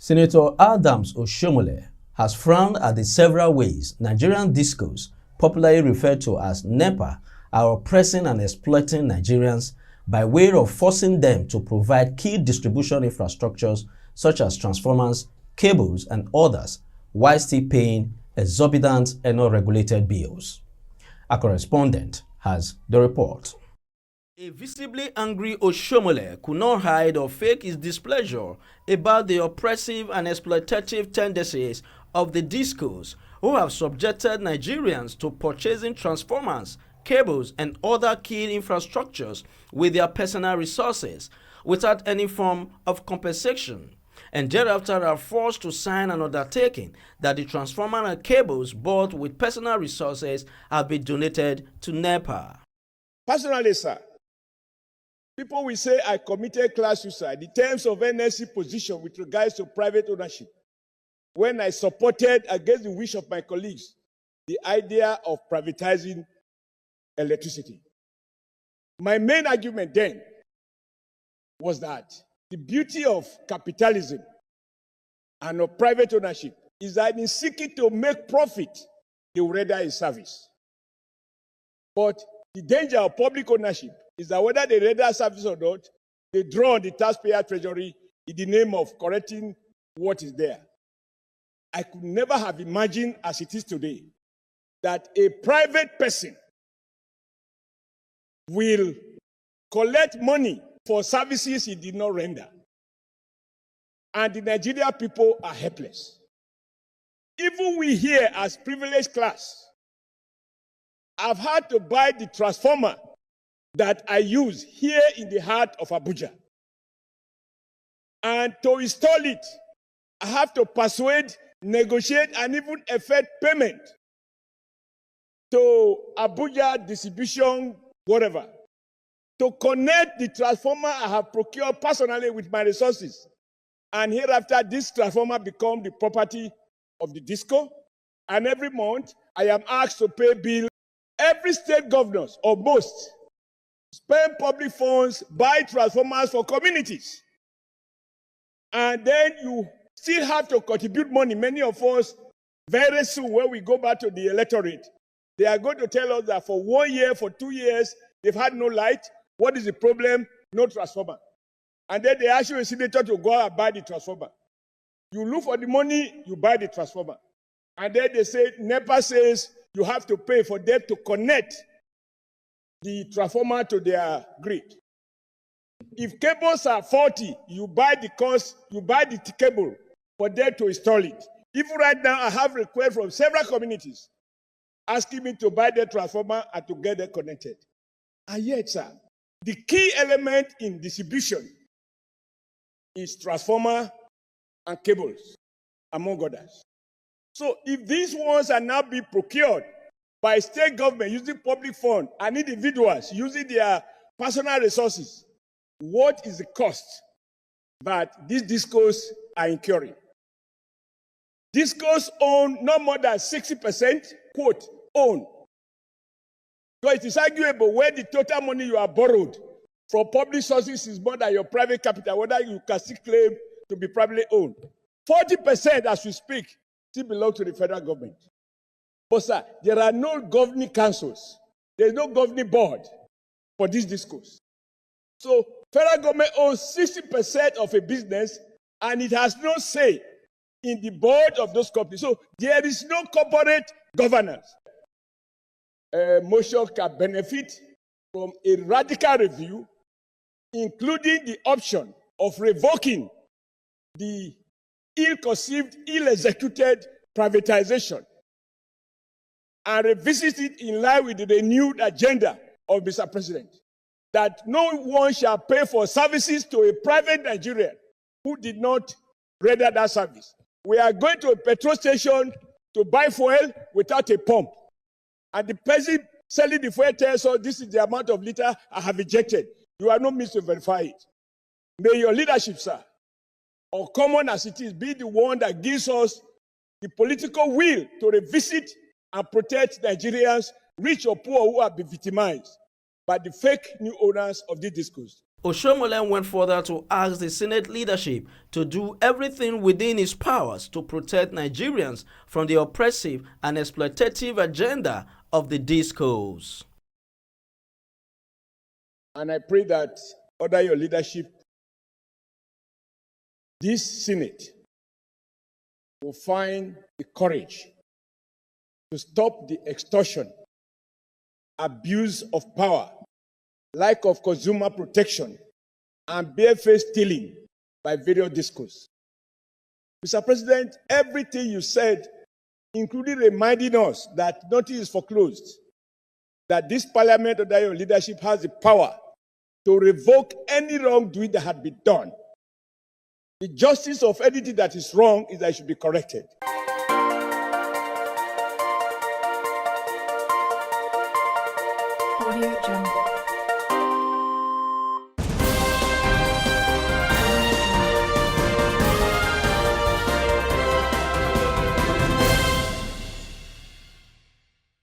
Senator Adams Oshiomhole has frowned at the several ways Nigerian discos, popularly referred to as NEPA, are oppressing and exploiting Nigerians by way of forcing them to provide key distribution infrastructures such as transformers, cables, and others, while still paying exorbitant and unregulated bills. Our correspondent has the report. A visibly angry Oshiomhole could not hide or fake his displeasure about the oppressive and exploitative tendencies of the discos, who have subjected Nigerians to purchasing transformers, cables, and other key infrastructures with their personal resources without any form of compensation, and thereafter are forced to sign an undertaking that the transformer and cables bought with personal resources have been donated to NEPA. Personally, sir, people will say I committed class suicide in terms of NSC position with regards to private ownership when I supported, against the wish of my colleagues, the idea of privatizing electricity. My main argument then was that the beauty of capitalism and of private ownership is that in seeking to make profit, they will render a service. But the danger of public ownership is that whether they render service or not, they draw on the taxpayer treasury in the name of correcting what is there. I could never have imagined, as it is today, that a private person will collect money for services he did not render. And the Nigerian people are helpless. Even we here as privileged class have had to buy the transformer that I use here in the heart of Abuja. And to install it, I have to persuade, negotiate, and even effect payment to Abuja distribution, whatever, to connect the transformer I have procured personally with my resources. And hereafter, this transformer becomes the property of the disco. And every month, I am asked to pay bills. Every state governors, or most, spend public funds, buy transformers for communities. And then you still have to contribute money. Many of us, very soon, when we go back to the electorate, they are going to tell us that for 1 year, for 2 years, they've had no light. What is the problem? No transformer. And then they ask you a senator to go out and buy the transformer. You look for the money, you buy the transformer. And then they say, NEPA says you have to pay for them to connect the transformer to their grid. If cables are faulty, you buy the cable for them to install it. Even right now, I have requests from several communities asking me to buy the transformer and to get them connected. And yet, sir, the key element in distribution is transformer and cables, among others. So if these ones are now being procured by state government using public funds and individuals using their personal resources, what is the cost that these discos are incurring? Discos own no more than 60%, quote, own. So it is arguable where the total money you have borrowed from public sources is more than your private capital, whether you can still claim to be privately owned. 40%, as we speak, still belong to the federal government. But sir, there are no governing councils. There is no governing board for these discos. So federal government owns 60% of a business and it has no say in the board of those companies. So there is no corporate governance. Motion can benefit from a radical review, including the option of revoking the ill-conceived, ill-executed privatization and revisit it in line with the renewed agenda of Mr. President, that no one shall pay for services to a private Nigerian who did not render that service. We are going to a petrol station to buy fuel without a pump. And the person selling the fuel tells us this is the amount of liter I have injected. You are no means to verify it. May your leadership, sir, or common as it is, be the one that gives us the political will to revisit and protect Nigerians, rich or poor, who have been victimized by the fake new owners of these discos. Oshiomhole went further to ask the Senate leadership to do everything within its powers to protect Nigerians from the oppressive and exploitative agenda of the discos. And I pray that under your leadership, this Senate will find the courage to stop the extortion, abuse of power, lack of consumer protection, and barefaced stealing by various discos. Mr. President, everything you said, including reminding us that nothing is foreclosed, that this parliament under your leadership has the power to revoke any wrongdoing that had been done. The justice of anything that is wrong is that it should be corrected.